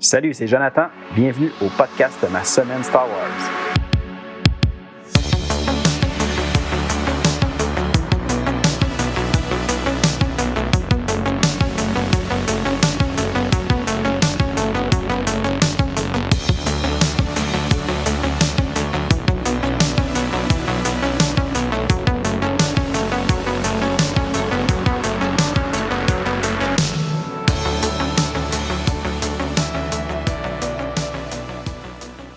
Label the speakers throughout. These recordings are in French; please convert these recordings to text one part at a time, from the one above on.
Speaker 1: Salut, c'est Jonathan. Bienvenue au podcast de ma semaine Star Wars.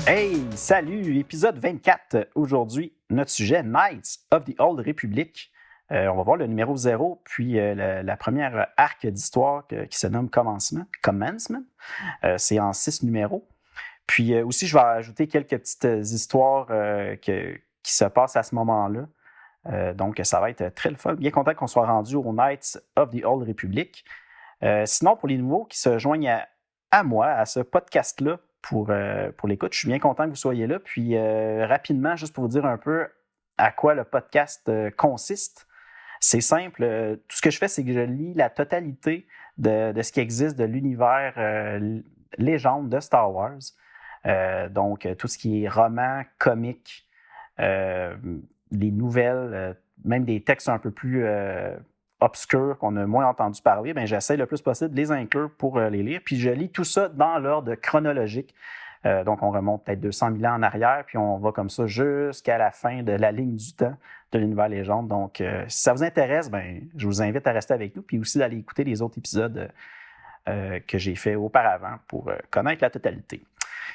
Speaker 1: Hey, salut, épisode 24. Aujourd'hui, notre sujet, Knights of the Old Republic. On va voir le numéro 0, puis la première arc d'histoire qui se nomme Commencement. C'est en 6 numéros. Puis aussi, je vais ajouter quelques petites histoires qui se passent à ce moment-là. Donc, ça va être très le fun. Bien content qu'on soit rendu au Knights of the Old Republic. Sinon, pour les nouveaux qui se joignent à moi, à ce podcast-là, pour l'écoute. Je suis bien content que vous soyez là. Puis rapidement, juste pour vous dire un peu à quoi le podcast consiste, c'est simple. Tout ce que je fais, c'est que je lis la totalité de ce qui existe de l'univers légende de Star Wars. Donc, tout ce qui est roman, comique, les nouvelles, même des textes un peu plus obscurs qu'on a moins entendu parler, bien, j'essaie le plus possible de les inclure pour les lire. Puis je lis tout ça dans l'ordre chronologique. Donc, on remonte peut-être 200 000 ans en arrière, puis on va comme ça jusqu'à la fin de la ligne du temps de l'univers légende. Donc, si ça vous intéresse, bien, je vous invite à rester avec nous, puis aussi d'aller écouter les autres épisodes que j'ai fait auparavant pour connaître la totalité.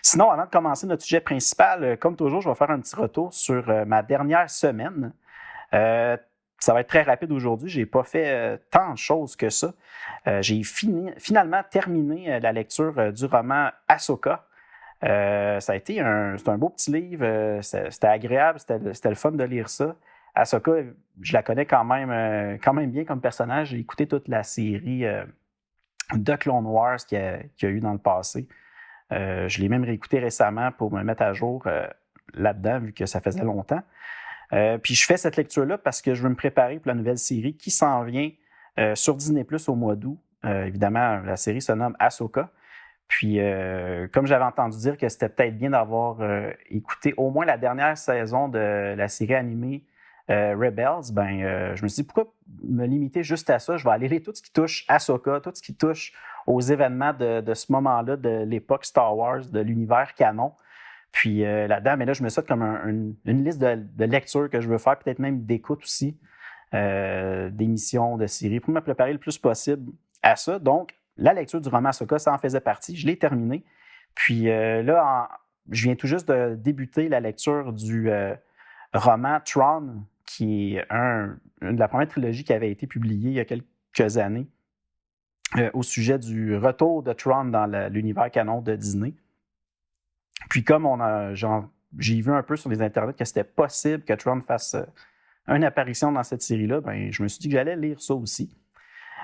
Speaker 1: Sinon, avant de commencer notre sujet principal, comme toujours, je vais faire un petit retour sur ma dernière semaine. Ça va être très rapide aujourd'hui. Je n'ai pas fait tant de choses que ça. J'ai finalement terminé la lecture du roman Ahsoka. Ça a été c'est un beau petit livre. C'était agréable. C'était le fun de lire ça. Ahsoka, je la connais quand même bien comme personnage. J'ai écouté toute la série de Clone Wars qu'il y a eu dans le passé. Je l'ai même réécouté récemment pour me mettre à jour là-dedans, vu que ça faisait longtemps. Puis je fais cette lecture-là parce que je veux me préparer pour la nouvelle série qui s'en vient sur Disney+ au mois d'août. Évidemment, la série se nomme Ahsoka. Puis, comme j'avais entendu dire que c'était peut-être bien d'avoir écouté au moins la dernière saison de la série animée Rebels, je me suis dit, pourquoi me limiter juste à ça? Je vais aller lire tout ce qui touche Ahsoka, tout ce qui touche aux événements de ce moment-là, de l'époque Star Wars, de l'univers canon. Puis là-dedans, mais là, je me saute comme une liste de lectures que je veux faire, peut-être même d'écoute aussi, d'émissions, de séries, pour me préparer le plus possible à ça. Donc, la lecture du roman Ahsoka, ça en faisait partie. Je l'ai terminé. Puis là, je viens tout juste de débuter la lecture du roman Tron, qui est la première trilogie qui avait été publiée il y a quelques années au sujet du retour de Tron dans l'univers canon de Disney. Puis comme j'ai vu un peu sur les internets que c'était possible que Tron fasse une apparition dans cette série-là, je me suis dit que j'allais lire ça aussi.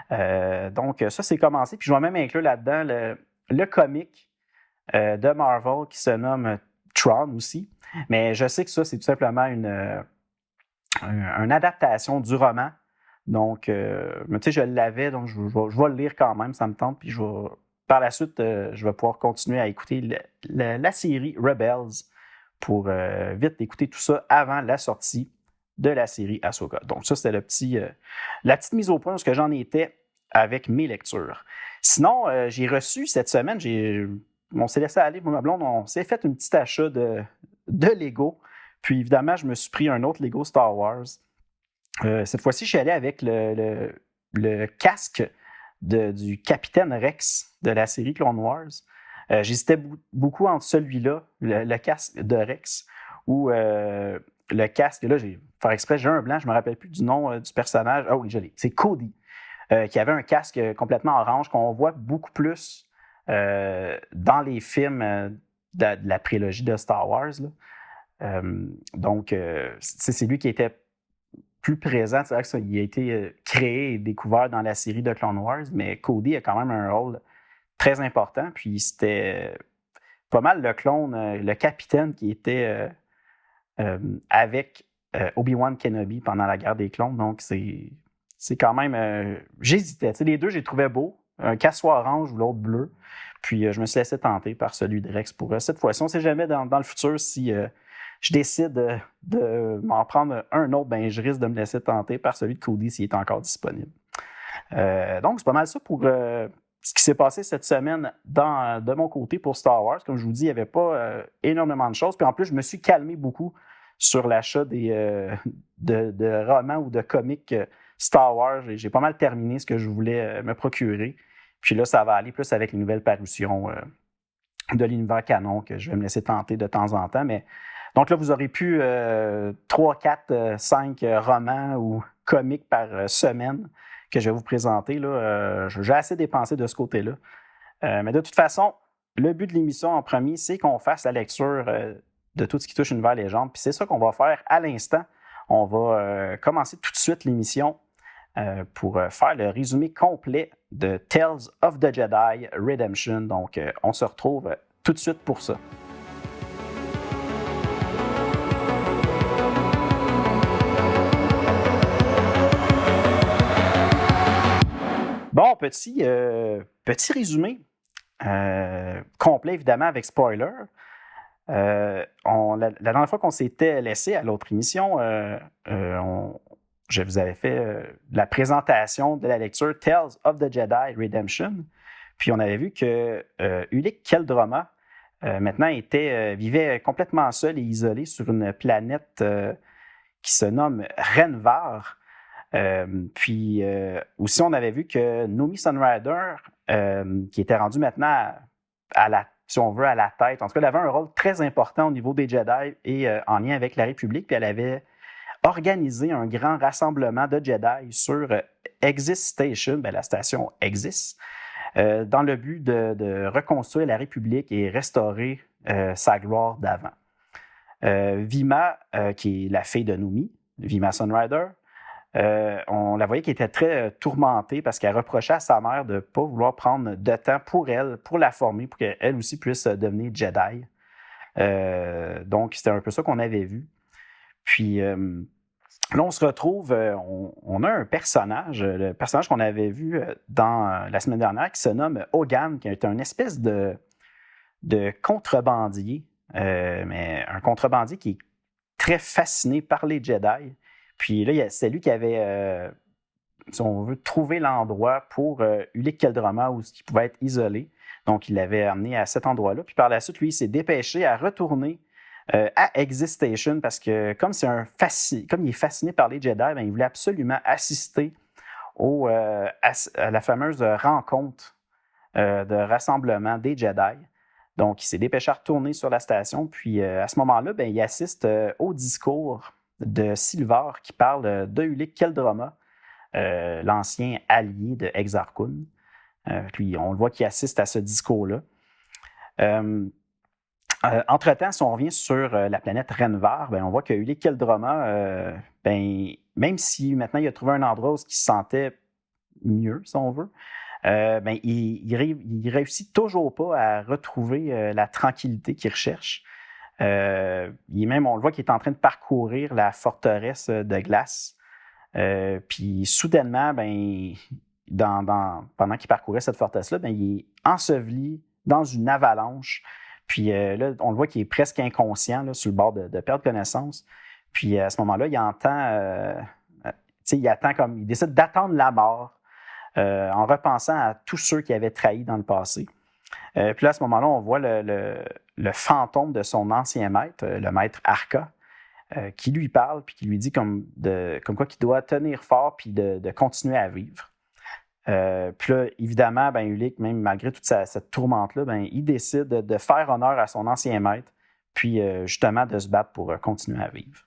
Speaker 1: Donc ça, c'est commencé. Puis je vais même inclure là-dedans le comic de Marvel qui se nomme Tron aussi. Mais je sais que ça, c'est tout simplement une adaptation du roman. Donc, tu sais, je l'avais, donc je vais le lire quand même, ça me tente. Puis par la suite, je vais pouvoir continuer à écouter la série Rebels pour vite écouter tout ça avant la sortie de la série Ahsoka. Donc ça, c'était la petite mise au point parce que j'en étais avec mes lectures. Sinon, j'ai reçu cette semaine, on s'est laissé aller, moi, ma blonde, on s'est fait un petit achat de Lego. Puis évidemment, je me suis pris un autre Lego Star Wars. Cette fois-ci, je suis allé avec le casque du Capitaine Rex de la série Clone Wars. J'hésitais beaucoup entre celui-là, le casque de Rex, ou le casque, là, faire exprès, j'ai un blanc, je ne me rappelle plus du nom du personnage. Ah oui, je l'ai. C'est Cody, qui avait un casque complètement orange qu'on voit beaucoup plus dans les films de la prélogie de Star Wars. Là. Donc, c'est lui qui était plus présent. C'est vrai qu'il a été créé et découvert dans la série de Clone Wars, mais Cody a quand même un rôle très important. Puis c'était pas mal le clone, le capitaine qui était avec Obi-Wan Kenobi pendant la guerre des clones. Donc, c'est quand même... j'hésitais. Les deux, je les trouvais beaux. Un casque soit orange ou l'autre bleu. Puis je me suis laissé tenter par celui de Rex pour cette fois-ci. On ne sait jamais dans le futur si je décide de m'en prendre un autre, ben, je risque de me laisser tenter par celui de Cody s'il est encore disponible. Donc, c'est pas mal ça pour ce qui s'est passé cette semaine de mon côté pour Star Wars. Comme je vous dis, il n'y avait pas énormément de choses. Puis en plus, je me suis calmé beaucoup sur l'achat de romans ou de comics Star Wars. J'ai pas mal terminé ce que je voulais me procurer. Puis là, ça va aller plus avec les nouvelles parutions de l'univers canon que je vais me laisser tenter de temps en temps. Mais donc là, vous aurez pu 3, 4, 5 romans ou comics par semaine que je vais vous présenter. Là. J'ai assez dépensé de ce côté-là. Mais de toute façon, le but de l'émission en premier, c'est qu'on fasse la lecture de tout ce qui touche l'univers légende. Puis c'est ça qu'on va faire à l'instant. On va commencer tout de suite l'émission pour faire le résumé complet de Tales of the Jedi Redemption. Donc, on se retrouve tout de suite pour ça. Bon, petit résumé complet, évidemment, avec spoiler. La dernière fois qu'on s'était laissé à l'autre émission, je vous avais fait la présentation de la lecture Tales of the Jedi Redemption. Puis on avait vu que Ulic Qel-Droma maintenant vivait complètement seul et isolé sur une planète qui se nomme Renvar. Puis aussi, on avait vu que Nomi Sunrider, qui était rendue maintenant si on veut, à la tête, en tout cas, elle avait un rôle très important au niveau des Jedi et en lien avec la République, puis elle avait organisé un grand rassemblement de Jedi sur Exis Station, la station Exis, dans le but de reconstruire la République et restaurer sa gloire d'avant. Vima, qui est la fille de Nomi, Vima Sunrider, on la voyait qui était très tourmentée parce qu'elle reprochait à sa mère de ne pas vouloir prendre de temps pour elle, pour la former, pour qu'elle aussi puisse devenir Jedi. Donc, c'était un peu ça qu'on avait vu. Puis, là, on se retrouve, on a un personnage, le personnage qu'on avait vu dans la semaine dernière, qui se nomme Hogan, qui est une espèce de contrebandier, mais un contrebandier qui est très fasciné par les Jedi. Puis là, c'est lui qui avait, si on veut, trouvé l'endroit pour Ulic Qel-Droma où il pouvait être isolé. Donc, il l'avait amené à cet endroit-là. Puis par la suite, lui, il s'est dépêché à retourner à Exis Station parce que comme il est fasciné par les Jedi, il voulait absolument assister à la fameuse rencontre de rassemblement des Jedi. Donc, il s'est dépêché à retourner sur la station. Puis à ce moment-là, il assiste au discours de Silvar qui parle de Ulic Qel-Droma, l'ancien allié de Exar Kun. Puis on le voit qu'il assiste à ce discours-là. Entre-temps, si on revient sur la planète Renvar, on voit que Ulic Qel-Droma, même si maintenant il a trouvé un endroit où il se sentait mieux, si on veut, il réussit toujours pas à retrouver la tranquillité qu'il recherche. On le voit qu'il est en train de parcourir la forteresse de glace. Puis soudainement, pendant qu'il parcourait cette forteresse-là, il est enseveli dans une avalanche. Puis là, on le voit qu'il est presque inconscient, là, sur le bord de perdre connaissance. Puis à ce moment-là, il décide d'attendre la mort en repensant à tous ceux qui avaient trahi dans le passé. Puis là, à ce moment-là, on voit le fantôme de son ancien maître, le maître Arca, qui lui parle puis qui lui dit comme quoi qu'il doit tenir fort puis de continuer à vivre. Puis là, évidemment, Ulic, même malgré toute cette tourmente-là, il décide de faire honneur à son ancien maître puis justement de se battre pour continuer à vivre.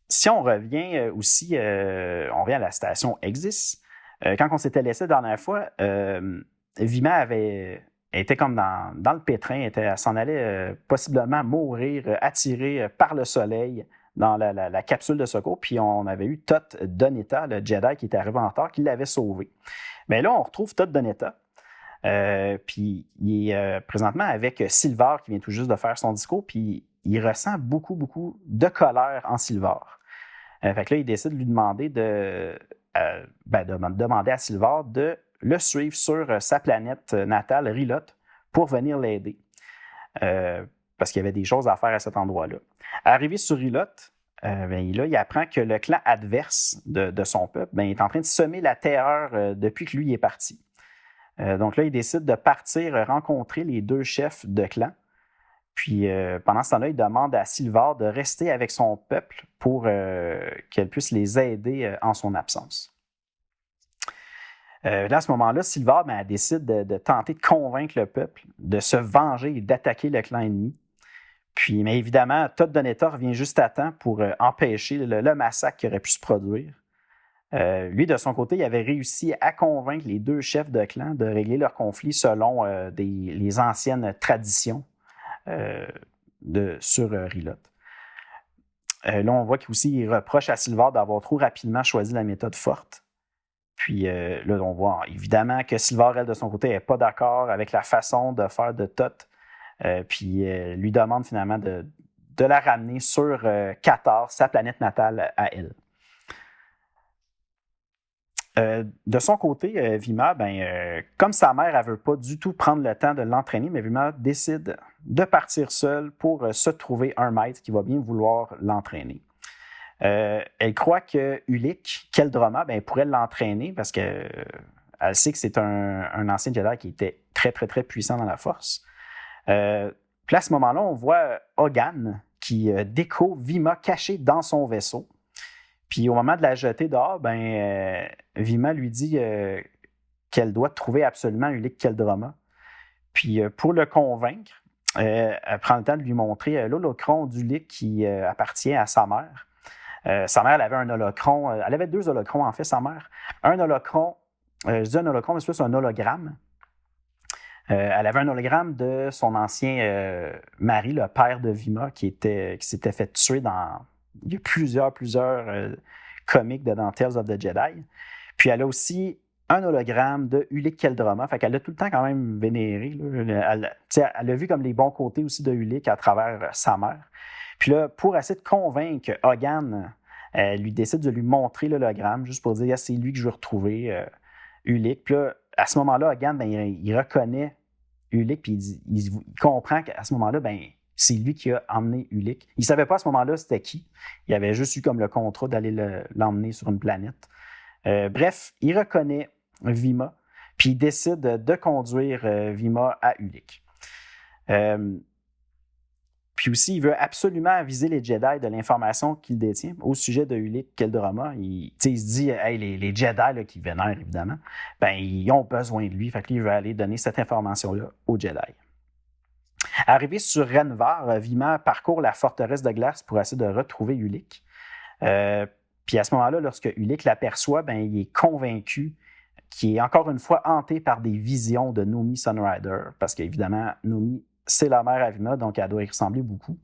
Speaker 1: Si on revient aussi, on revient à la station Exis, quand on s'était laissé la dernière fois, Vima était comme dans le pétrin, elle s'en allait possiblement mourir, attirée par le soleil dans la capsule de secours. Puis on avait eu Tot Donetta, le Jedi qui était arrivé en retard, qui l'avait sauvé. Mais là, on retrouve Tot Donetta. Puis il est présentement avec Silvar qui vient tout juste de faire son discours. Puis il ressent beaucoup, beaucoup de colère en Silvar. Fait que là, il décide de lui demander demander à Silvar de le suivre sur sa planète natale, Rilot, pour venir l'aider. Parce qu'il y avait des choses à faire à cet endroit-là. Arrivé sur Rilot, il apprend que le clan adverse de son peuple est en train de semer la terreur depuis que lui est parti. Donc là, il décide de partir rencontrer les 2 chefs de clan. Puis pendant ce temps-là, il demande à Sylvar de rester avec son peuple pour qu'elle puisse les aider en son absence. Là, à ce moment-là, Sylvar elle décide de tenter de convaincre le peuple de se venger et d'attaquer le clan ennemi. Puis, mais évidemment, Todd Doneta revient juste à temps pour empêcher le massacre qui aurait pu se produire. Lui, de son côté, il avait réussi à convaincre les 2 chefs de clan de régler leur conflit selon les anciennes traditions sur Rilot. Là, on voit qu'il reproche à Sylvar d'avoir trop rapidement choisi la méthode forte. Puis là, on voit évidemment que Sylvar, elle, de son côté, n'est pas d'accord avec la façon de faire de Thoth. Puis lui demande finalement de la ramener sur Qatar, sa planète natale à elle. De son côté, Vima, comme sa mère, elle ne veut pas du tout prendre le temps de l'entraîner, mais Vima décide de partir seule pour se trouver un maître qui va bien vouloir l'entraîner. Elle croit que Ulik, Keldroma, pourrait l'entraîner parce qu'elle sait que c'est un ancien Jedi qui était très, très, très puissant dans la Force. Puis à ce moment-là, on voit Hogan qui découvre Vima cachée dans son vaisseau. Puis au moment de la jeter dehors, Vima lui dit qu'elle doit trouver absolument Ulik Keldroma. Puis pour le convaincre, elle prend le temps de lui montrer l'holocron d'Ulik qui appartient à sa mère. Sa mère, elle avait un holocron. Elle avait 2 holocrons, en fait, sa mère. Un holocron, je dis un holocron, mais c'est plus un hologramme. Elle avait un hologramme de son ancien mari, le père de Vima, qui s'était fait tuer il y a plusieurs comics dans Tales of the Jedi. Puis elle a aussi un hologramme de Ulik Keldroma. Fait qu'elle l'a tout le temps quand même vénéré. Elle a vu comme les bons côtés aussi de Ulik à travers sa mère. Puis là, pour essayer de convaincre Hogan, elle lui décide de lui montrer l'hologramme, juste pour dire c'est lui que je veux retrouver, Ulik. Puis là, à ce moment-là, Hogan, il reconnaît Ulik, puis il comprend qu'à ce moment-là, c'est lui qui a emmené Ulik. Il ne savait pas à ce moment-là c'était qui. Il avait juste eu comme le contrat d'aller l'emmener sur une planète. Bref, il reconnaît Vima, puis il décide de conduire Vima à Ulik. Puis aussi, il veut absolument aviser les Jedi de l'information qu'il détient au sujet de Ulik Keldroma. Il se dit, hey, les Jedi là, qui vénèrent, évidemment, ils ont besoin de lui. Fait que lui, il veut aller donner cette information-là aux Jedi. Arrivé sur Renvar, Vima parcourt la forteresse de glace pour essayer de retrouver Ulik. Puis à ce moment-là, lorsque Ulik l'aperçoit, il est convaincu qu'il est encore une fois hanté par des visions de Nomi Sunrider, parce qu'évidemment, Nomi, c'est la mère à Vima, donc elle doit y ressembler beaucoup.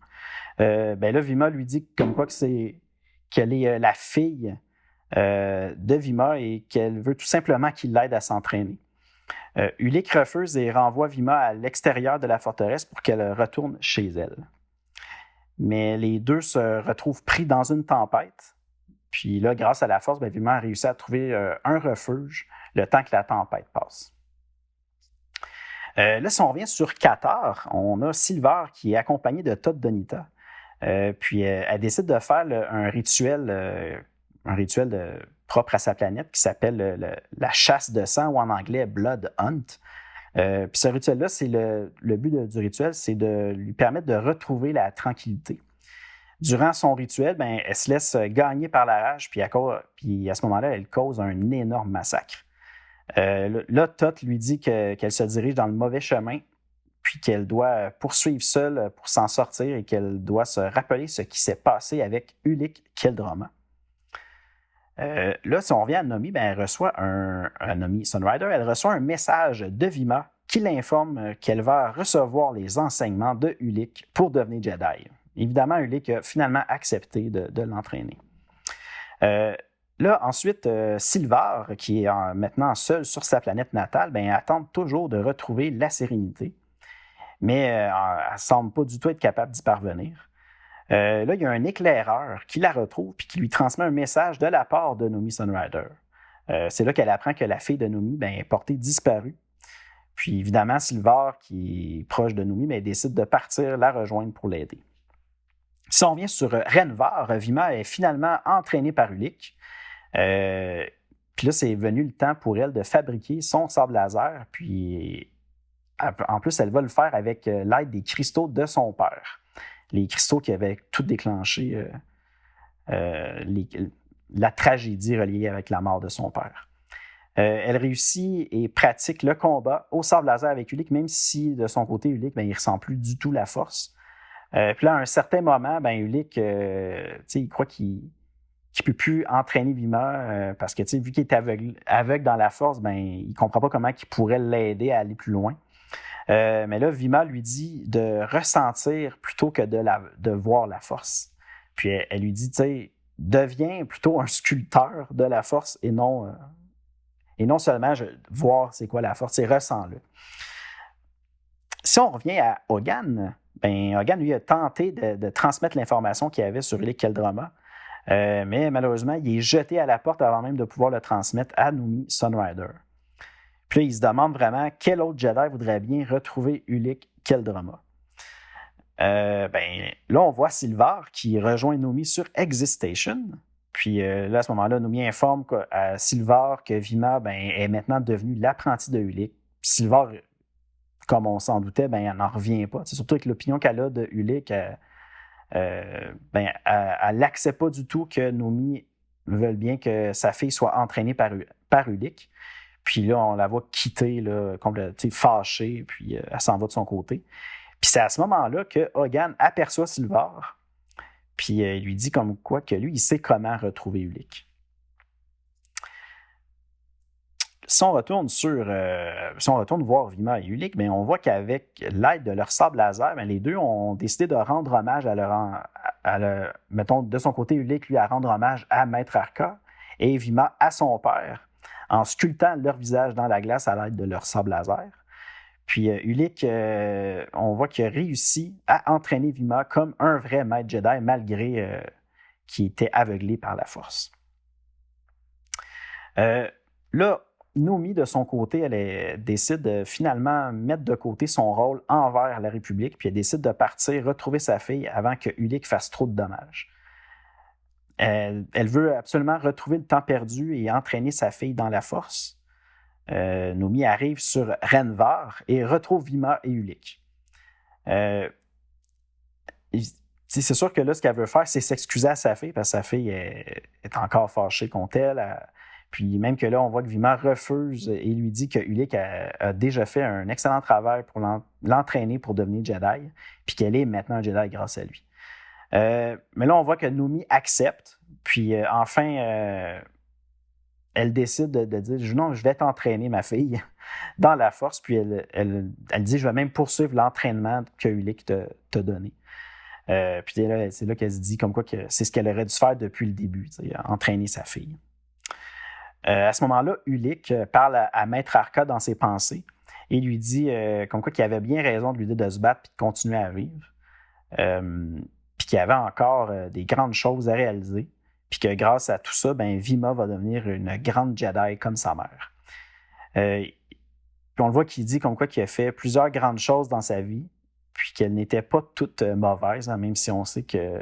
Speaker 1: Là, Vima lui dit comme quoi qu'elle est la fille de Vima et qu'elle veut tout simplement qu'il l'aide à s'entraîner. Ulik refuse et renvoie Vima à l'extérieur de la forteresse pour qu'elle retourne chez elle. Mais les 2 se retrouvent pris dans une tempête. Puis là, grâce à la force, Vima a réussi à trouver un refuge le temps que la tempête passe. Là, si on revient sur Qatar, on a Sylvar qui est accompagné de Todd Donita. Puis elle décide de faire un rituel propre à sa planète qui s'appelle la chasse de sang, ou en anglais Blood Hunt. Puis ce rituel-là, le but du rituel, c'est de lui permettre de retrouver la tranquillité. Durant son rituel, elle se laisse gagner par la rage, puis à ce moment-là, elle cause un énorme massacre. Là, Thoth lui dit qu'elle se dirige dans le mauvais chemin, puis qu'elle doit poursuivre seule pour s'en sortir et qu'elle doit se rappeler ce qui s'est passé avec Ulik Keldroma. Là, si on revient à Nomi, elle reçoit Nomi Sunrider, elle reçoit un message de Vima qui l'informe qu'elle va recevoir les enseignements de Ulik pour devenir Jedi. Évidemment, Ulik a finalement accepté de l'entraîner. Là, ensuite, Sylvar, qui est maintenant seul sur sa planète natale, elle tente toujours de retrouver la sérénité, mais elle ne semble pas du tout être capable d'y parvenir. Là, il y a un éclaireur qui la retrouve et qui lui transmet un message de la part de Nomi Sunrider. C'est là qu'elle apprend que la fille de Nomi est portée disparue. Puis évidemment, Silvar, qui est proche de Nomi, décide de partir la rejoindre pour l'aider. Si on revient sur Renvar, Vima est finalement entraînée par Ulick. Puis là, c'est venu le temps pour elle de fabriquer son sabre laser. Puis en plus, elle va le faire avec l'aide des cristaux de son père. Les cristaux qui avaient tout déclenché la tragédie reliée avec la mort de son père. Elle réussit et pratique le combat au sabre laser avec Ulick, même si de son côté, Ulick, il ne ressent plus du tout la force. Puis là, à un certain moment, Ulick, il croit qu'il ne peut plus entraîner Vima parce que vu qu'il est aveugle dans la force, il ne comprend pas comment il pourrait l'aider à aller plus loin. Mais là, Vima lui dit de ressentir plutôt que de voir la force. Puis elle lui dit, deviens plutôt un sculpteur de la force et non seulement voir c'est quoi la force, ressens-le. Si on revient à Hogan, Hogan, lui, a tenté de transmettre l'information qu'il avait sur Ulick Qel-Droma, mais malheureusement, il est jeté à la porte avant même de pouvoir le transmettre à Noomi Sunrider. Puis là, il se demande vraiment quel autre Jedi voudrait bien retrouver Ulick Qel-Droma. Là, on voit Silvar qui rejoint Noomi sur Existation. Puis là, à ce moment-là, Noomi informe à Silvar que Vima est maintenant devenue l'apprentie de Ulick. Silvar, comme on s'en doutait, elle n'en revient pas. C'est surtout avec l'opinion qu'elle a de Ulick, elle n'accepte pas du tout que Noomi veuille bien que sa fille soit entraînée par Ulick. Puis là, on la voit quitter, complètement fâchée, puis elle s'en va de son côté. Puis c'est à ce moment-là que Hogan aperçoit Silvar, puis il lui dit comme quoi que lui, il sait comment retrouver Ulick. Si on retourne voir Vima et Ulick, on voit qu'avec l'aide de leur sabre laser, les deux ont décidé de rendre hommage mettons, de son côté, Ulick, lui, à rendre hommage à Maître Arca et Vima à son père, en sculptant leur visage dans la glace à l'aide de leur sabre laser. Puis Ulick, on voit qu'il a réussi à entraîner Vima comme un vrai maître Jedi, malgré qu'il était aveuglé par la force. Là, Noomi, de son côté, elle décide de finalement mettre de côté son rôle envers la République, puis elle décide de partir retrouver sa fille avant que Ulick fasse trop de dommages. Elle veut absolument retrouver le temps perdu et entraîner sa fille dans la force. Noomi arrive sur Renvar et retrouve Vima et Ulick. C'est sûr que là, ce qu'elle veut faire, c'est s'excuser à sa fille, parce que sa fille est encore fâchée contre elle. Puis même que là, on voit que Vima refuse et lui dit que Ulick a déjà fait un excellent travail pour l'entraîner pour devenir Jedi, puis qu'elle est maintenant un Jedi grâce à lui. Mais là, on voit que Noomi accepte, puis enfin, elle décide de dire « Non, je vais t'entraîner, ma fille, dans la force », puis elle dit « Je vais même poursuivre l'entraînement que Ulick t'a donné ». Puis là, c'est là qu'elle se dit comme quoi que c'est ce qu'elle aurait dû faire depuis le début, entraîner sa fille. À ce moment-là, Ulick parle à Maître Arca dans ses pensées et lui dit comme quoi qu'il avait bien raison de lui dire de se battre et de continuer à vivre, puis qu'il y avait encore des grandes choses à réaliser, puis que grâce à tout ça, Vima va devenir une grande Jedi comme sa mère. Puis on le voit qu'il dit comme quoi qu'il a fait plusieurs grandes choses dans sa vie, puis qu'elles n'étaient pas toutes mauvaises, même si on sait que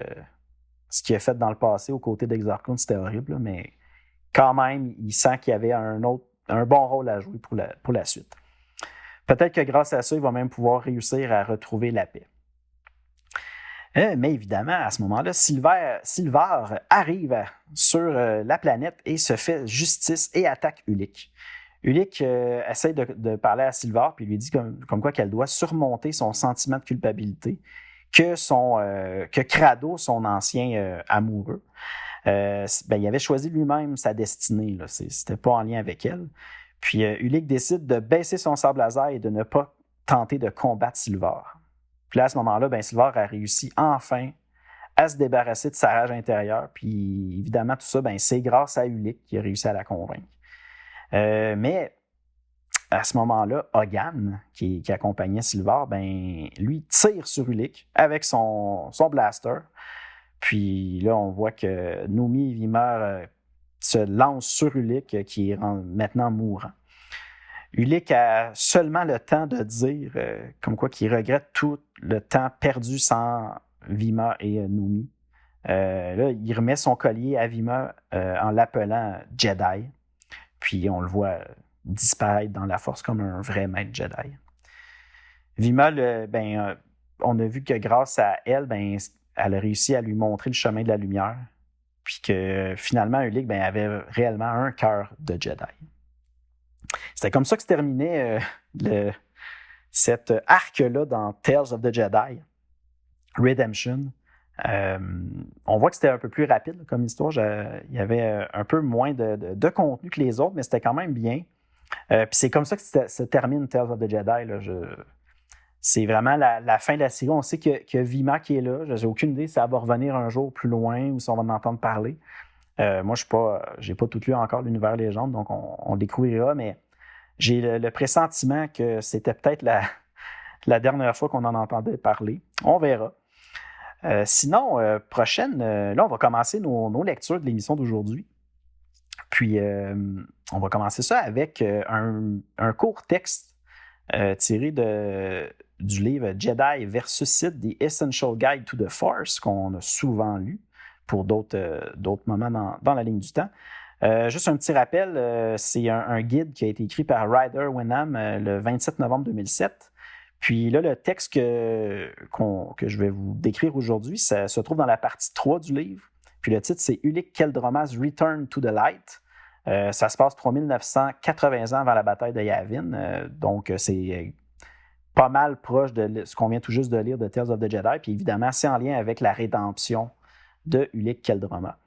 Speaker 1: ce qu'il a fait dans le passé aux côtés d'Exar Kun, c'était horrible, mais quand même, il sent qu'il y avait un bon rôle à jouer pour la suite. Peut-être que grâce à ça, il va même pouvoir réussir à retrouver la paix. Mais évidemment, à ce moment-là, Silvar arrive sur la planète et se fait justice et attaque Ulick. Ulick essaie de parler à Silvar puis lui dit comme quoi qu'elle doit surmonter son sentiment de culpabilité que Crado, son ancien amoureux, il avait choisi lui-même sa destinée. C'était pas en lien avec elle. Puis Ulick décide de baisser son sabre laser et de ne pas tenter de combattre Silvar. Puis là, à ce moment-là, Silvar a réussi enfin à se débarrasser de sa rage intérieure. Puis évidemment, tout ça, c'est grâce à Ulick qui a réussi à la convaincre. Mais à ce moment-là, Hogan, qui accompagnait Silvar, lui tire sur Ulick avec son blaster. Puis là, on voit que Noomi et Vima se lance sur Ulic qui est maintenant mourant. Ulic a seulement le temps de dire comme quoi qu'il regrette tout le temps perdu sans Vima et Numi. Là, il remet son collier à Vima en l'appelant Jedi. Puis on le voit disparaître dans la force comme un vrai maître Jedi. Vima, on a vu que grâce à elle, elle a réussi à lui montrer le chemin de la lumière. Puis que finalement, Ulic avait réellement un cœur de Jedi. C'était comme ça que se terminait cet arc-là dans Tales of the Jedi, Redemption. On voit que c'était un peu plus rapide comme histoire. Il y avait un peu moins de contenu que les autres, mais c'était quand même bien. Puis c'est comme ça que se termine Tales of the Jedi. Là. C'est vraiment la fin de la série. On sait qu'il y a Vima qui est là. Je n'ai aucune idée si ça va revenir un jour plus loin ou si on va en entendre parler. Moi, je n'ai pas tout lu encore l'univers légende, donc on le découvrira, mais j'ai le pressentiment que c'était peut-être la dernière fois qu'on en entendait parler. On verra. Sinon, prochaine, là, on va commencer nos lectures de l'émission d'aujourd'hui. Puis, on va commencer ça avec un court texte tiré du livre Jedi versus Sith, The Essential Guide to the Force, qu'on a souvent lu pour d'autres moments dans la ligne du temps. Juste un petit rappel, c'est un guide qui a été écrit par Ryder Wenham le 27 novembre 2007. Puis là, le texte que je vais vous décrire aujourd'hui, ça se trouve dans la partie 3 du livre. Puis le titre, c'est Ulic Qel-Droma's Return to the Light. Ça se passe 3980 ans avant la bataille de Yavin. Donc, c'est pas mal proche de ce qu'on vient tout juste de lire de Tales of the Jedi. Puis évidemment, c'est en lien avec la rédemption de Ulic Qel-Droma.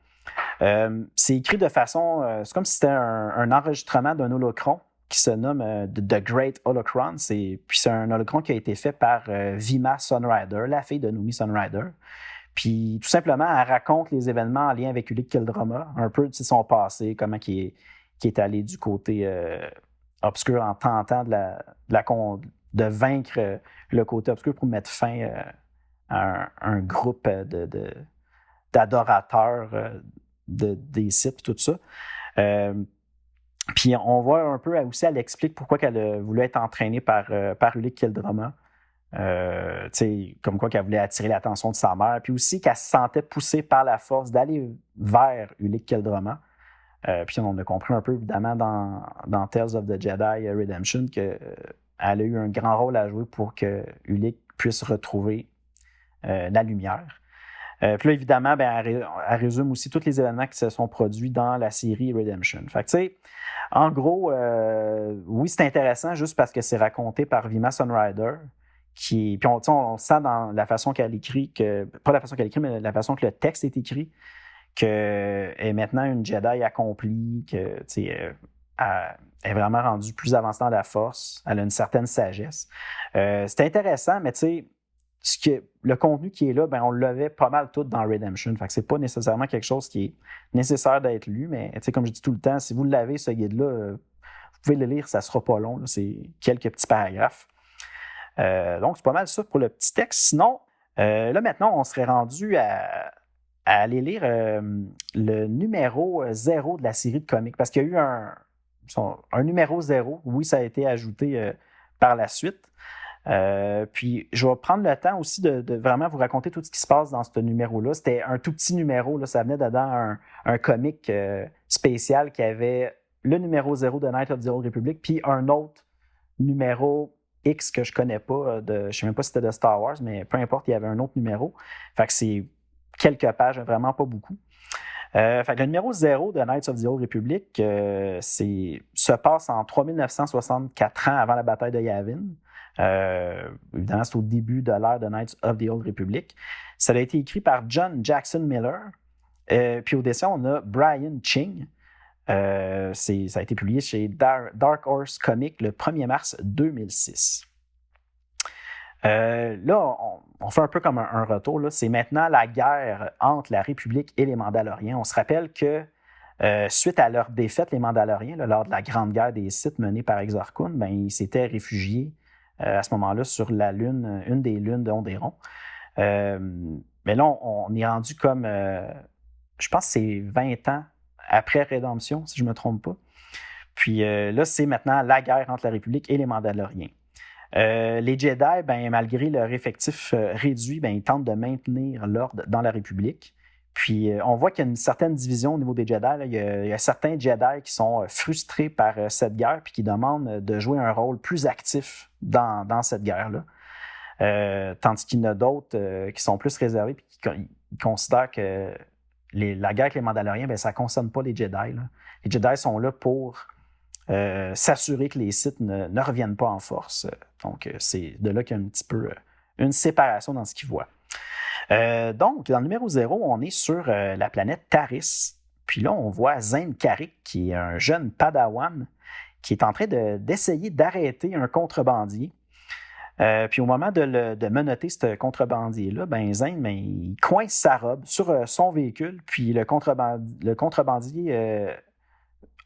Speaker 1: C'est écrit de façon... c'est comme si c'était un enregistrement d'un holocron qui se nomme The Great Holocron. Puis c'est un holocron qui a été fait par Vima Sunrider, la fille de Numi Sunrider. Puis tout simplement, elle raconte les événements en lien avec Ulic Qel-Droma, un peu de son passé, comment qui est allé du côté obscur en tentant de vaincre le côté obscur pour mettre fin à un groupe d'adorateurs des Sith et tout ça. Puis on voit un peu aussi, elle explique pourquoi elle a voulu être entraînée par Ulic Qel-Droma. Comme quoi qu'elle voulait attirer l'attention de sa mère. Puis aussi qu'elle se sentait poussée par la force d'aller vers Ulic Qel-Droma. Puis on a compris un peu, évidemment, dans Tales of the Jedi Redemption qu'elle a eu un grand rôle à jouer pour que Ulic puisse retrouver la lumière. Puis là, évidemment, elle résume aussi tous les événements qui se sont produits dans la série Redemption. Fait que, tu sais, en gros, oui, c'est intéressant juste parce que c'est raconté par Vima Sunrider. Puis on sent dans la façon qu'elle écrit, pas la façon qu'elle écrit, mais la façon que le texte est écrit, qu'elle est maintenant une Jedi accomplie, que, elle est vraiment rendue plus avancée dans la force, elle a une certaine sagesse. C'est intéressant, mais tu sais, le contenu qui est là, on l'avait pas mal tout dans Redemption. Fait que c'est pas nécessairement quelque chose qui est nécessaire d'être lu, mais comme je dis tout le temps, si vous l'avez, ce guide-là, vous pouvez le lire, ça sera pas long. Là, c'est quelques petits paragraphes. Donc, c'est pas mal ça pour le petit texte. Sinon, là, maintenant, on serait rendu à aller lire le numéro 0 de la série de comics. Parce qu'il y a eu un numéro 0. Oui, ça a été ajouté par la suite. Puis, je vais prendre le temps aussi de vraiment vous raconter tout ce qui se passe dans ce numéro-là. C'était un tout petit numéro. Là, ça venait dedans un comic spécial qui avait le numéro 0 de Knights of the Old Republic, puis un autre numéro X que je connais pas, je ne sais même pas si c'était de Star Wars, mais peu importe, il y avait un autre numéro. Fait que c'est quelques pages, vraiment pas beaucoup. Fait que le numéro 0 de Knights of the Old Republic se passe en 3964 ans avant la bataille de Yavin. Évidemment, c'est au début de l'ère de Knights of the Old Republic. Ça a été écrit par John Jackson Miller. Puis au dessin, on a Brian Ching. Ça a été publié chez Dark Horse Comics le 1er mars 2006. Là, on fait un peu comme un retour. Là. C'est maintenant la guerre entre la République et les Mandaloriens. On se rappelle que suite à leur défaite, les Mandaloriens, là, lors de la grande guerre des Sith menée par Exar Kun, ils s'étaient réfugiés à ce moment-là sur la lune, une des lunes d'Onderon. Mais là, on est rendu comme, je pense que c'est 20 ans après Rédemption, si je ne me trompe pas. Puis là, c'est maintenant la guerre entre la République et les Mandaloriens. Les Jedi, malgré leur effectif réduit, ils tentent de maintenir l'ordre dans la République. Puis on voit qu'il y a une certaine division au niveau des Jedi. Là. Il y a certains Jedi qui sont frustrés par cette guerre puis qui demandent de jouer un rôle plus actif dans cette guerre-là. Tandis qu'il y en a d'autres qui sont plus réservés et qui considèrent que la guerre avec les Mandaloriens, ça ne concerne pas les Jedi. Là. Les Jedi sont là pour s'assurer que les Sith ne reviennent pas en force. Donc, c'est de là qu'il y a un petit peu une séparation dans ce qu'ils voient. Donc, dans le numéro 0, on est sur la planète Taris. Puis là, on voit Zane Carrick, qui est un jeune padawan, qui est en train d'essayer d'arrêter un contrebandier. Puis au moment de menotter ce contrebandier-là, Zane, il coince sa robe sur son véhicule, puis le contrebandier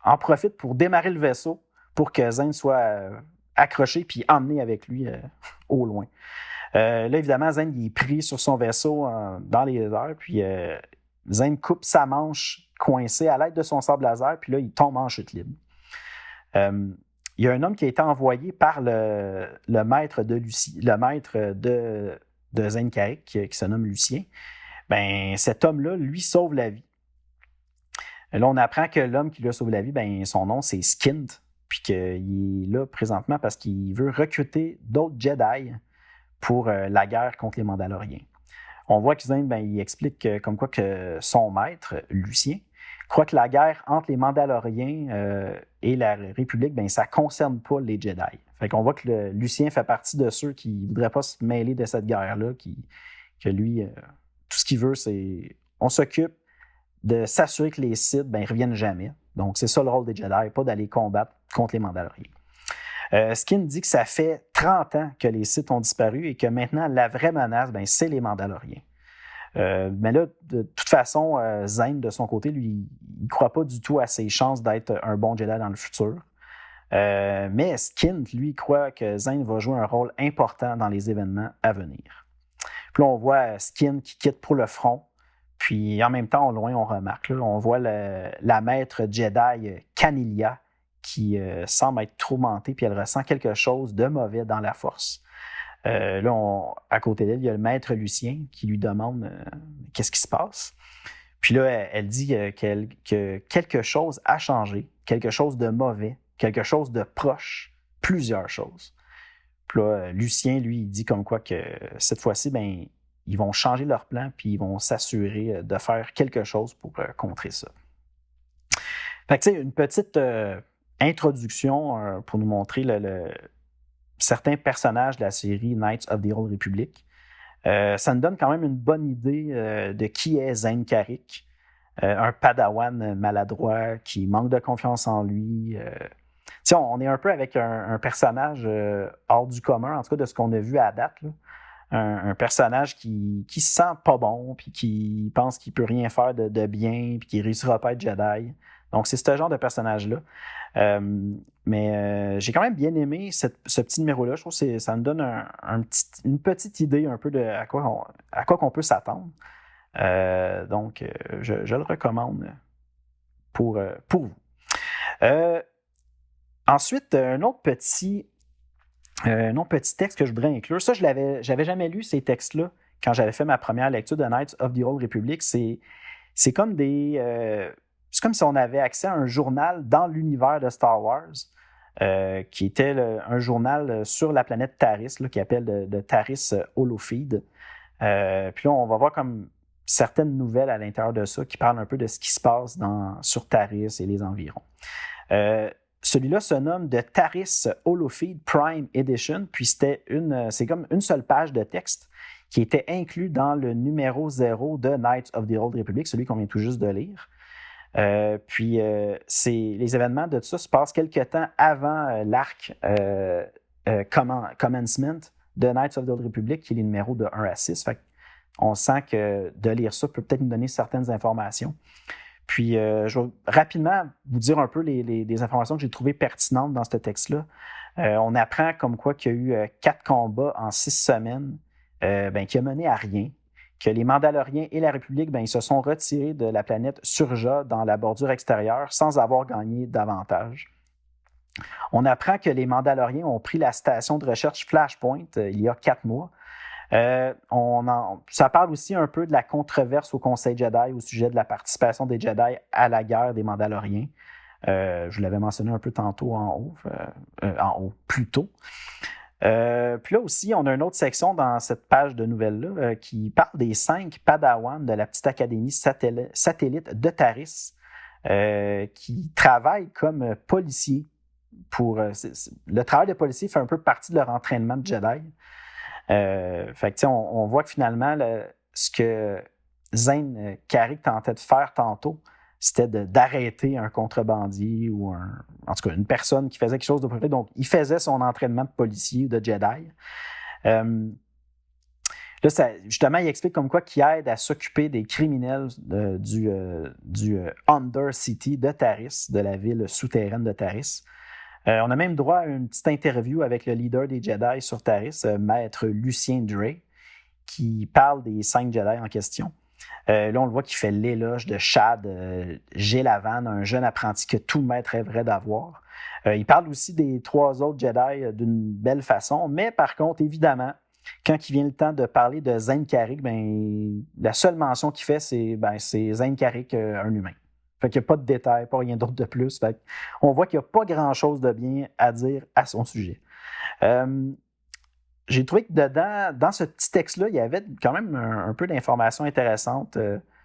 Speaker 1: en profite pour démarrer le vaisseau pour que Zane soit accroché puis emmené avec lui au loin. Là, évidemment, Zane il est pris sur son vaisseau dans les airs, puis Zane coupe sa manche coincée à l'aide de son sabre laser, puis là, il tombe en chute libre. Il y a un homme qui a été envoyé par le maître de Zane Carrick, qui se nomme Lucien. Cet homme-là, lui, sauve la vie. Là, on apprend que l'homme qui lui a sauvé la vie, son nom, c'est Skint, puis qu'il est là présentement parce qu'il veut recruter d'autres Jedi pour la guerre contre les Mandaloriens. On voit que Zane, il explique comme quoi que son maître, Lucien, croit que la guerre entre les Mandaloriens et la République, ça ne concerne pas les Jedi. Fait qu'on voit que Lucien fait partie de ceux qui ne voudraient pas se mêler de cette guerre-là, que lui, tout ce qu'il veut, c'est on s'occupe de s'assurer que les Sith ne reviennent jamais. Donc, c'est ça le rôle des Jedi, pas d'aller combattre contre les Mandaloriens. Skin dit que ça fait 30 ans que les Sith ont disparu et que maintenant, la vraie menace, c'est les Mandaloriens. Mais là, de toute façon, Zane, de son côté, lui, il ne croit pas du tout à ses chances d'être un bon Jedi dans le futur. Mais Skin, lui, croit que Zane va jouer un rôle important dans les événements à venir. Puis là, on voit Skin qui quitte pour le front. Puis en même temps, au loin, on remarque, là, on voit la maître Jedi Canilia qui semble être tourmentée, puis elle ressent quelque chose de mauvais dans la force. Là, à côté d'elle, il y a le maître Lucien qui lui demande qu'est-ce qui se passe. Puis là, elle dit que quelque chose a changé, quelque chose de mauvais, quelque chose de proche, plusieurs choses. Puis là, Lucien, lui, il dit comme quoi que cette fois-ci, ils vont changer leur plan puis ils vont s'assurer de faire quelque chose pour contrer ça. Fait que, tu sais, une petite introduction pour nous montrer certains personnages de la série Knights of the Old Republic. Ça nous donne quand même une bonne idée de qui est Zane Carrick, un padawan maladroit qui manque de confiance en lui. On est un peu avec un personnage hors du commun, en tout cas de ce qu'on a vu à date, là. Un personnage qui se sent pas bon, puis qui pense qu'il peut rien faire de bien, puis qui réussira pas à être Jedi. Donc, c'est ce genre de personnage-là. Mais j'ai quand même bien aimé ce petit numéro-là. Je trouve que ça nous donne une petite idée un peu de à quoi qu'on peut s'attendre. Donc, je le recommande pour vous. Ensuite, un autre petit texte que je voudrais inclure. Ça, j'avais jamais lu ces textes-là quand j'avais fait ma première lecture de Knights of the Old Republic. C'est comme c'est comme si on avait accès à un journal dans l'univers de Star Wars, qui était un journal sur la planète Taris, là, qui appelle de Taris Holofeed. Puis là, on va voir comme certaines nouvelles à l'intérieur de ça qui parlent un peu de ce qui se passe sur Taris et les environs. Celui-là se nomme The Taris Holofeed Prime Edition, puis c'est comme une seule page de texte qui était inclus dans le numéro 0 de Knights of the Old Republic, celui qu'on vient tout juste de lire. Puis les événements de tout ça se passent quelques temps avant l'arc Commencement de Knights of the Old Republic, qui est les numéros de 1 à 6. Fait on sent que de lire ça peut peut-être nous donner certaines informations. Puis, je vais rapidement vous dire un peu les informations que j'ai trouvées pertinentes dans ce texte-là. On apprend comme quoi qu'il y a eu 4 combats en 6 semaines qui a mené à rien. que les Mandaloriens et la République, ils se sont retirés de la planète Surja dans la bordure extérieure sans avoir gagné davantage. On apprend que les Mandaloriens ont pris la station de recherche Flashpoint il y a 4 mois. Ça parle aussi un peu de la controverse au Conseil Jedi au sujet de la participation des Jedi à la guerre des Mandaloriens. Je vous l'avais mentionné un peu tantôt plus tôt. Puis là aussi, on a une autre section dans cette page de nouvelles-là qui parle des 5 Padawans de la petite académie satellite de Taris qui travaillent comme policiers. Le travail de policier fait un peu partie de leur entraînement de Jedi. Fait que, on voit que finalement, ce que Zane Carrick tentait de faire tantôt, c'était d'arrêter un contrebandier ou en tout cas une personne qui faisait quelque chose de mauvais. Donc, il faisait son entraînement de policier ou de Jedi. Là, justement, il explique comme quoi qu'il aide à s'occuper des criminels du Undercity de Taris, de la ville souterraine de Taris. On a même droit à une petite interview avec le leader des Jedi sur Taris, maître Lucien Dray, qui parle des 5 Jedi en question. Là, on le voit qu'il fait l'éloge de Shad Gélavan, un jeune apprenti que tout maître rêverait d'avoir. Il parle aussi des 3 autres Jedi d'une belle façon, mais par contre, évidemment, quand il vient le temps de parler de Zane Carrick, la seule mention qu'il fait, c'est Zane Carrick, un humain. Fait qu'il n'y a pas de détails, pas rien d'autre de plus. Fait on voit qu'il n'y a pas grand-chose de bien à dire à son sujet. J'ai trouvé que dans ce petit texte-là, il y avait quand même un peu d'informations intéressantes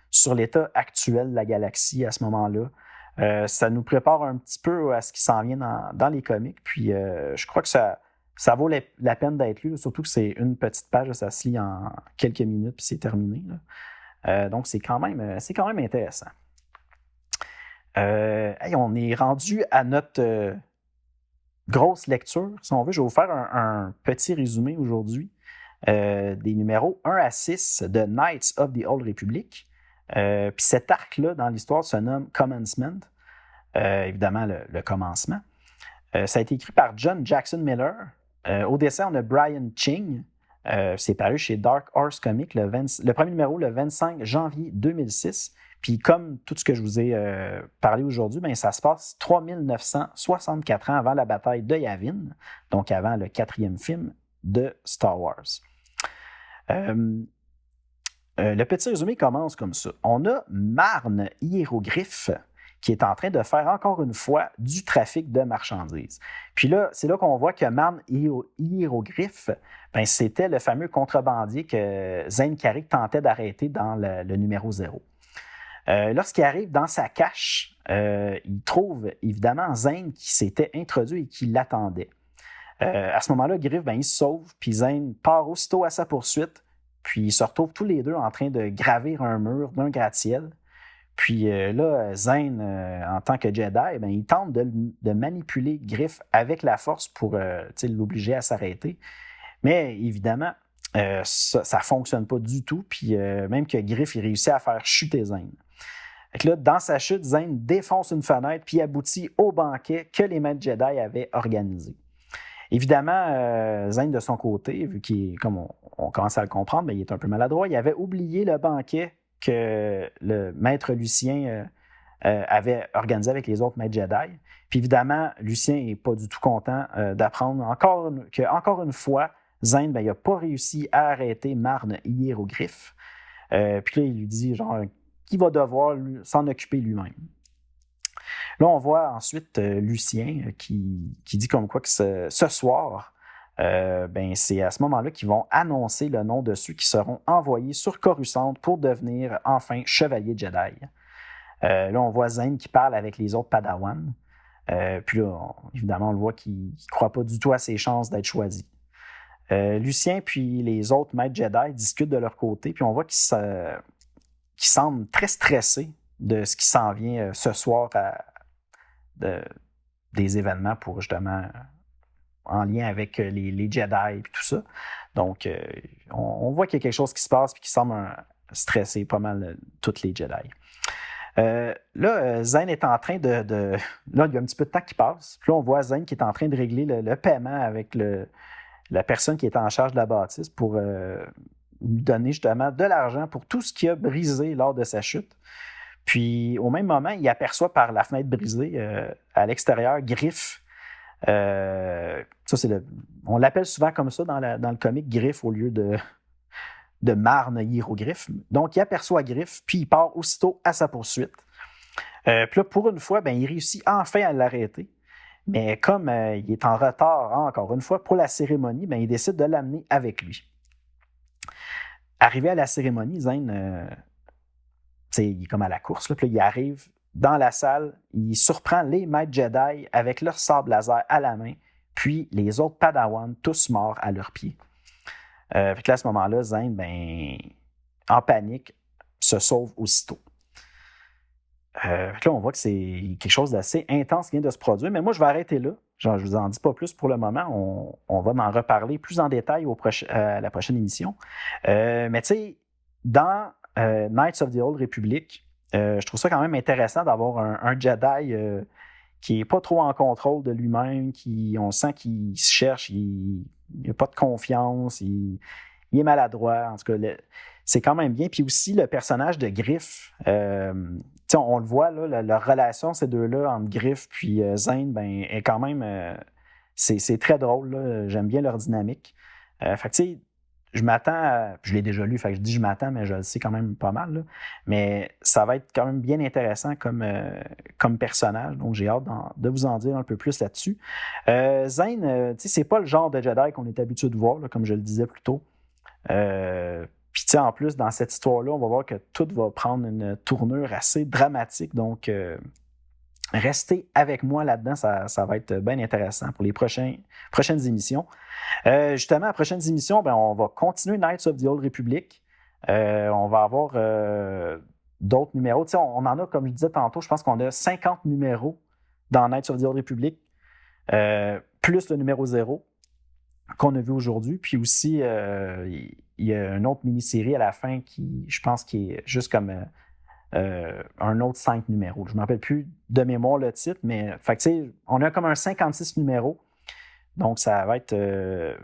Speaker 1: sur l'état actuel de la galaxie à ce moment-là. Ça nous prépare un petit peu à ce qui s'en vient dans les comics. Puis je crois que ça vaut la peine d'être lu, surtout que c'est une petite page, ça se lit en quelques minutes puis c'est terminé. Donc c'est quand même intéressant. On est rendu à notre grosse lecture, si on veut. Je vais vous faire un petit résumé aujourd'hui des numéros 1 à 6 de Knights of the Old Republic. Puis cet arc-là, dans l'histoire, se nomme Commencement. Évidemment, le commencement. Ça a été écrit par John Jackson Miller. Au dessin, on a Brian Ching. C'est paru chez Dark Horse Comics, le premier numéro, le 25 janvier 2006. Puis comme tout ce que je vous ai parlé aujourd'hui, ça se passe 3964 ans avant la bataille de Yavin, donc avant le 4e film de Star Wars. Le petit résumé commence comme ça. On a Marne Hiéroglyphe qui est en train de faire encore une fois du trafic de marchandises. Puis là, c'est là qu'on voit que Marne Hiéroglyphe, c'était le fameux contrebandier que Zane Carrick tentait d'arrêter dans le numéro 0. Lorsqu'il arrive dans sa cache, il trouve évidemment Zane qui s'était introduit et qui l'attendait. À ce moment-là, Griff, il se sauve, puis Zane part aussitôt à sa poursuite, puis ils se retrouvent tous les deux en train de gravir un mur d'un gratte-ciel. Puis là, Zane, en tant que Jedi, il tente de manipuler Griff avec la force pour l'obliger à s'arrêter. Mais évidemment, ça ne fonctionne pas du tout, puis même que Griff il réussit à faire chuter Zane. Fait que là, dans sa chute, Zane défonce une fenêtre puis aboutit au banquet que les maîtres Jedi avaient organisé. Évidemment, Zane, de son côté, vu qu'il, comme on commence à le comprendre, il est un peu maladroit, il avait oublié le banquet que le maître Lucien avait organisé avec les autres maîtres Jedi. Puis évidemment, Lucien n'est pas du tout content d'apprendre qu'encore une fois, Zane, il n'a pas réussi à arrêter Marne Hiéroglyphe. Puis là, il lui dit qu'il va devoir s'en occuper lui-même. Là, on voit ensuite Lucien qui dit comme quoi que ce soir, c'est à ce moment-là qu'ils vont annoncer le nom de ceux qui seront envoyés sur Coruscant pour devenir enfin chevaliers Jedi. Là, on voit Zane qui parle avec les autres Padawans. Puis là, évidemment, on le voit qu'il ne croit pas du tout à ses chances d'être choisi. Lucien puis les autres maîtres Jedi discutent de leur côté, puis on voit qu'ils semblent très stressés de ce qui s'en vient ce soir des événements pour justement en lien avec les Jedi et tout ça. Donc, on voit qu'il y a quelque chose qui se passe et qui semble stresser pas mal tous les Jedi. Là, Zane est en train de... Là, il y a un petit peu de temps qui passe. Puis là, on voit Zane qui est en train de régler le paiement avec la personne qui est en charge de la bâtisse pour lui donner justement de l'argent pour tout ce qu'il a brisé lors de sa chute. Puis, au même moment, il aperçoit par la fenêtre brisée, à l'extérieur, Griff. On l'appelle souvent comme ça dans le comic, Griff, au lieu de marne hiéroglyphe. Donc, il aperçoit Griff, puis il part aussitôt à sa poursuite. Puis là, pour une fois, il réussit enfin à l'arrêter. Mais comme il est en retard, encore une fois, pour la cérémonie, il décide de l'amener avec lui. Arrivé à la cérémonie, Zane, il est comme à la course, là, puis là, il arrive dans la salle, il surprend les maîtres Jedi avec leur sable laser à la main, puis les autres Padawans, tous morts à leurs pieds. Fait que là, à ce moment-là, Zane, en panique, se sauve aussitôt. Fait que là, on voit que c'est quelque chose d'assez intense qui vient de se produire, mais moi, je vais arrêter là. Genre, je ne vous en dis pas plus pour le moment. On va en reparler plus en détail à la prochaine émission. Mais tu sais, dans Knights of the Old Republic, je trouve ça quand même intéressant d'avoir un Jedi qui n'est pas trop en contrôle de lui-même, on sent qu'il se cherche, il n'a pas de confiance, il est maladroit. En tout cas, c'est quand même bien. Puis aussi, le personnage de Griff, on le voit, là, leur relation, ces deux-là, entre Griff et Zane, est quand même... c'est très drôle. Là. J'aime bien leur dynamique. Fait que, tu sais, je m'attends à... Je l'ai déjà lu, fait que je dis je m'attends, mais je le sais quand même pas mal. Là. Mais ça va être quand même bien intéressant comme personnage. Donc, j'ai hâte de vous en dire un peu plus là-dessus. Zane, tu sais, c'est pas le genre de Jedi qu'on est habitué de voir, là, comme je le disais plus tôt. Puis, tu sais, en plus, dans cette histoire-là, on va voir que tout va prendre une tournure assez dramatique. Donc, restez avec moi là-dedans, ça va être bien intéressant pour les prochaines émissions. Justement, à prochaines émissions, on va continuer Knights of the Old Republic. On va avoir d'autres numéros. Tu sais, on en a, comme je disais tantôt, je pense qu'on a 50 numéros dans Knights of the Old Republic, plus le numéro 0 qu'on a vu aujourd'hui. Puis aussi, il y a une autre mini-série à la fin qui, je pense, qui est juste comme un autre 5 numéros. Je ne me rappelle plus de mémoire le titre, mais fait, on a comme un 56 numéros. Donc, ça va être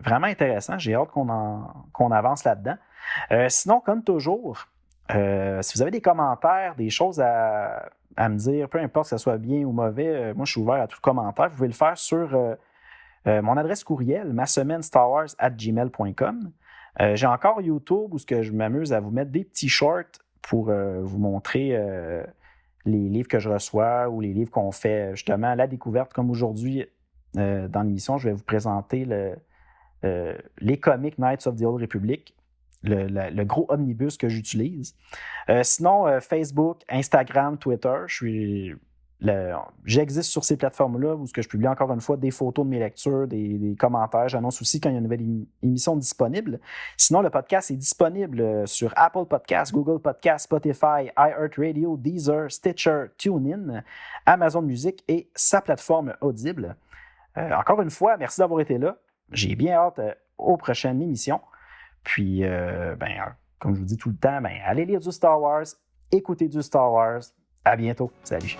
Speaker 1: vraiment intéressant. J'ai hâte qu'on avance là-dedans. Sinon, comme toujours, si vous avez des commentaires, des choses à me dire, peu importe que ce soit bien ou mauvais, moi, je suis ouvert à tout commentaire. Vous pouvez le faire sur mon adresse courriel, masemainestars@gmail.com. J'ai encore YouTube où je m'amuse à vous mettre des petits shorts pour vous montrer les livres que je reçois ou les livres qu'on fait justement à la découverte. Comme aujourd'hui, dans l'émission, je vais vous présenter les comics Knights of the Old Republic, le gros omnibus que j'utilise. Sinon, Facebook, Instagram, Twitter, j'existe sur ces plateformes-là où je publie encore une fois des photos de mes lectures, des commentaires. J'annonce aussi quand il y a une nouvelle émission disponible. Sinon, le podcast est disponible sur Apple Podcasts, Google Podcasts, Spotify, iHeartRadio, Deezer, Stitcher, TuneIn, Amazon Music et sa plateforme Audible. Encore une fois, merci d'avoir été là. J'ai bien hâte aux prochaines émissions. Puis, comme je vous dis tout le temps, allez lire du Star Wars, écoutez du Star Wars. À bientôt. Salut.